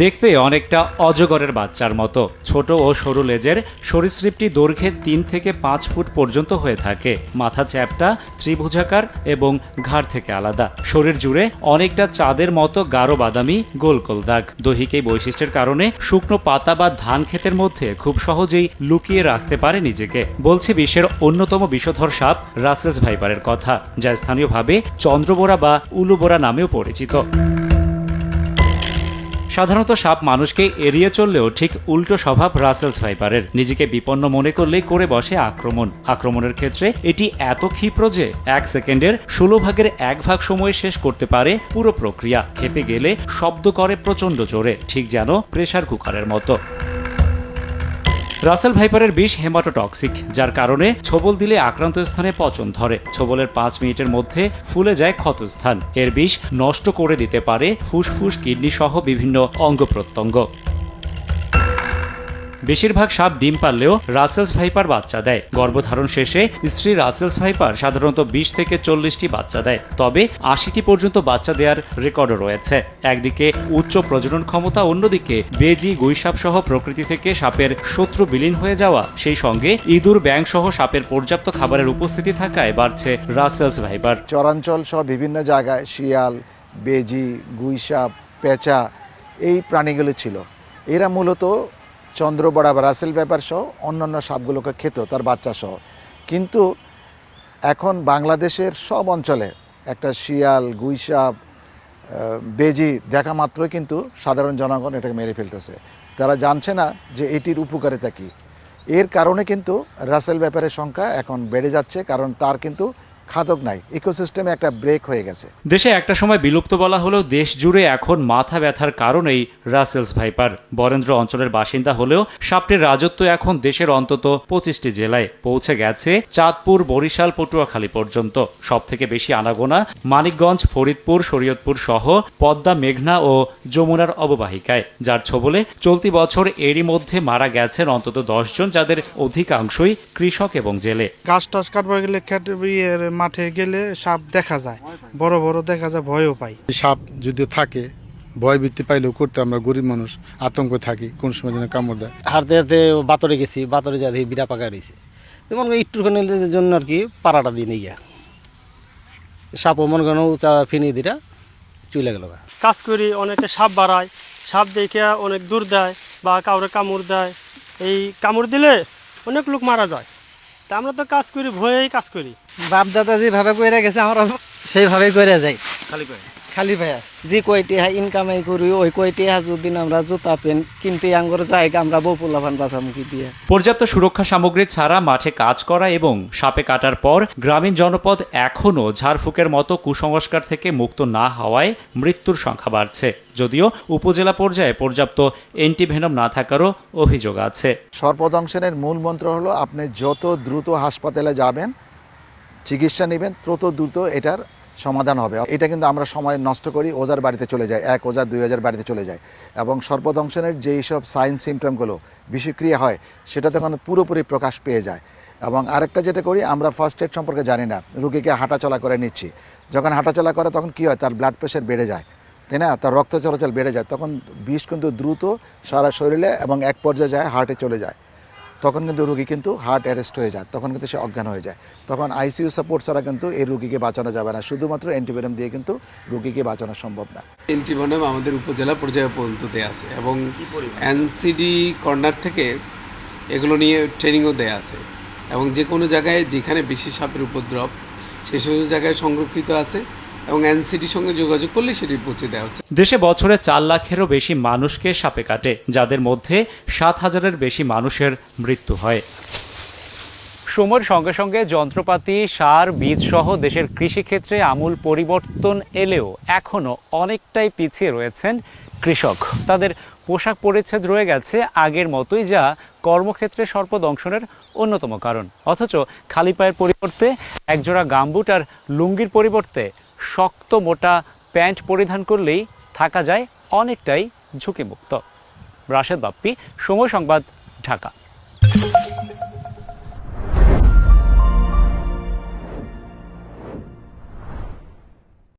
দেখতে অনেকটা অজগরের বাচ্চার মতো। ছোট ও সরু লেজের সরীসৃপটি দৈর্ঘ্যে ৩ থেকে ৫ ফুট পর্যন্ত হয়ে থাকে। মাথা চ্যাপ্টা, ত্রিভুজাকার এবং ঘাড় থেকে আলাদা। শরীর জুড়ে অনেকটা চাঁদের মতো গাঢ় বাদামি গোল গোল দাগ। দৈহিক এই বৈশিষ্ট্যের কারণে শুকনো পাতা বা ধান ক্ষেতের মধ্যে খুব সহজেই লুকিয়ে রাখতে পারে নিজেকে। বলছে বিশ্বের অন্যতম বিষধর সাপ রাসেলস ভাইপারের কথা, যা স্থানীয়ভাবে চন্দ্রবোরা বা উলুবোরা নামেও পরিচিত। সাধারণত সাপ মানুষকে এড়িয়ে চললেও ঠিক উল্টো স্বভাব রাসেলস ভাইপারের। নিজেকে বিপন্ন মনে করলেই করে বসে আক্রমণের ক্ষেত্রে এটি এত ক্ষিপ্র যে ১ সেকেন্ডের ১৬ ভাগের ১ ভাগ সময় শেষ করতে পারে পুরো প্রক্রিয়া। খেপে গেলে শব্দ করে প্রচণ্ড জোরে, ঠিক যেন প্রেসার কুকারের মতো। রাসেল ভাইপারের বিষ হেমাটোটক্সিক, যার কারণে ছোবল দিলে আক্রান্ত স্থানে পচন ধরে। ছোবলের ৫ মিনিটের মধ্যে ফুলে যায় ক্ষতস্থান। এর বিষ নষ্ট করে দিতে পারে ফুসফুস, কিডনি সহ বিভিন্ন অঙ্গ প্রত্যঙ্গ। বেশিরভাগ সাপ ডিম পারলেও রাসেলস ভাইপার বাচ্চা দেয়। গর্ভধারণ শেষে স্ত্রী রাসেলস ভাইপার সাধারণত ২০ থেকে ৪০টি বাচ্চা দেয়, তবে ৮০টি পর্যন্ত বাচ্চা দেওয়ার রেকর্ডও রয়েছে। একদিকে উচ্চ প্রজনন ক্ষমতা, অন্যদিকে বেজি, গুইসাপ সহ প্রকৃতি থেকে সাপের শত্রু বিলীন হয়ে যাওয়া, সেই সঙ্গে ইঁদুর, ব্যাঙ সহ সাপের পর্যাপ্ত খাবারের উপস্থিতি থাকায় বাড়ছে রাসেলস ভাইপার। চরাঞ্চল সহ বিভিন্ন জায়গায় শিয়াল, বেজি, গুইসাপ, পেঁচা এই প্রাণীগুলো ছিল। এরা মূলত চন্দ্রবড়া বা রাসেল ভাইপার সহ অন্যান্য সাপগুলোকে খেত, তার বাচ্চা সহ। কিন্তু এখন বাংলাদেশের সব অঞ্চলে একটা শিয়াল, গুইসাপ, বেজি দেখা মাত্রই কিন্তু সাধারণ জনগণ এটাকে মেরে ফেলতেছে। তারা জানছে না যে এটির উপকারিতা কী। এর কারণে কিন্তু রাসেল ভাইপারের সংখ্যা এখন বেড়ে যাচ্ছে, কারণ তার কিন্তু খাদক নাই, ইকোসিস্টেমে একটা ব্রেক হয়ে গেছে। দেশে একটা সময় বিলুপ্ত বলা হলেও দেশ জুড়ে এখন মাথা ব্যথার কারণেই রাসেলস ভাইপার। বরেন্দ্র অঞ্চলের বাসিন্দা হলেও সাপটির রাজত্ব এখন দেশের অন্তত ২৫টি জেলায় পৌঁছে গেছে, চাঁদপুর, বরিশাল, পটুয়াখালী পর্যন্ত। সবথেকে বেশি আনাগোনা মানিকগঞ্জ, ফরিদপুর, শরীয়তপুর সহ পদ্মা, মেঘনা ও যমুনার অববাহিকায়, যার ছোবলে চলতি বছর এরই মধ্যে মারা গেছেন অন্তত ১০ জন, যাদের অধিকাংশই কৃষক এবং জেলে। গাছ টাছ কাটবার গেলে মাঠে গেলে সাপ দেখা যায়, বড় বড় দেখা যায়, ভয়ও পাই। সাপ যদি থাকে, ভয় বৃত্তি পাইলেও করতে আমরা গরিব মানুষ আতঙ্ক থাকি, কোন সময় যেন কামড় দেয়। হাঁটতে হাঁটতে বাতরে গেছি, বাতরে যা দেখি বিড়া পাকা রয়েছে, মনে করি একটুখানির জন্য আর কি পাড়াটা দিয়ে নিয়ে গিয়া সাপও মনে করেন উঁচা ফিনি দিরা চলে গেল। কাজ করি, অনেকে সাপ বাড়ায়, সাপ দেখে অনেক দূর দেয় বা কাউরে কামড় দেয়। এই কামড় দিলে অনেক লোক মারা যায়। তা আমরা তো কাজ করি, ভয়েই কাজ করি। বাপ দাদা যেভাবে করে গেছে আমরা সেইভাবে করে যাই। খালি ভাইয়া যে কয়টি ইনকামাই করি, ওই কয়টি যদি আমরা জুতা পেন কিনতে আঙ্গর জায়গা আমরা বপুলাভান বাঁচামুখী দিয়ে। পর্যাপ্ত সুরক্ষা সামগ্রী ছাড়া মাঠে কাজ করা এবং সাপে কাটার পর গ্রামীণ জনপদ এখনও ঝাড়ফুঁকের মতো কুসংস্কার থেকে মুক্ত না হওয়ায় মৃত্যুর সংখ্যা বাড়ছে, যদিও উপজেলা পর্যায়ে পর্যাপ্ত অ্যান্টিভেনম না থাকারও অভিযোগ আছে। সর্পদংশনের মূল মন্ত্র হলো আপনি যত দ্রুত হাসপাতালে যাবেন, চিকিৎসা নেবেন, তত দ্রুত এটার সমাধান হবে। এটা কিন্তু আমরা সময় নষ্ট করি, ওজার বাড়িতে চলে যায়, ১ ওজার ২ ওজার বাড়িতে চলে যায়, এবং সর্পদংশনের যেই সব সাইন সিমটমগুলো বিষক্রিয়া হয় সেটা তখন পুরোপুরি প্রকাশ পেয়ে যায়। এবং আরেকটা যেটা করি, আমরা ফার্স্ট এড সম্পর্কে জানি না, রুগীকে হাঁটাচলা করে নিচ্ছি। যখন হাঁটাচলা করে তখন কী হয়, তার ব্লাড প্রেশার বেড়ে যায়, তাই না, তার রক্ত চলাচল বেড়ে যায়, তখন বিষ কিন্তু দ্রুত সারা শরীরে এবং এক পর্যায়ে যায় হার্টে চলে যায়। তখন কিন্তু রুগী কিন্তু হার্ট অ্যারেস্ট হয়ে যায়, তখন কিন্তু সে অজ্ঞান হয়ে যায়। তখন আইসিইউ সাপোর্ট ছাড়া কিন্তু এই রুগীকে বাঁচানো যাবে না, শুধুমাত্র অ্যান্টিভেনম দিয়ে কিন্তু রুগীকে বাঁচানো সম্ভব না। অ্যান্টিভেনম আমাদের উপজেলা পর্যায়ে পর্যন্ত দেওয়া আছে, এবং এনসিডি কর্নার থেকে এগুলো নিয়ে ট্রেনিংও দেওয়া আছে, এবং যে কোনো জায়গায় যেখানে বেশি সাপের উপদ্রব সেই সব জায়গায় সংরক্ষিত আছে, এবং এনসিডির সঙ্গে যোগাযোগ করলে সেটি পৌঁছে দেওয়া হচ্ছে। দেশে বছরে ৪ লাখেরও বেশি মানুষকে সাপে কাটে, যাদের মধ্যে ৭,০০০-এর বেশি মানুষের মৃত্যু হয়। সময়ের সঙ্গে সঙ্গে যন্ত্রপাতি, সার, বীজ সহ দেশের কৃষিক্ষেত্রে আমূল পরিবর্তন এলেও এখনও অনেকটাই পিছিয়ে রয়েছেন কৃষক। তাদের পোশাক পরিচ্ছদ রয়ে গেছে আগের মতোই, যা কর্মক্ষেত্রে সর্পদংশনের অন্যতম কারণ। অথচ খালি পায়ের পরিবর্তে একজোড়া গামবুট আর লুঙ্গির পরিবর্তে শক্ত মোটা প্যান্ট পরিধান করলেই থাকা যায় অনেকটাই ঝুঁকিমুক্ত। রাশেদ বাপ্পি, সময় সংবাদ, ঢাকা।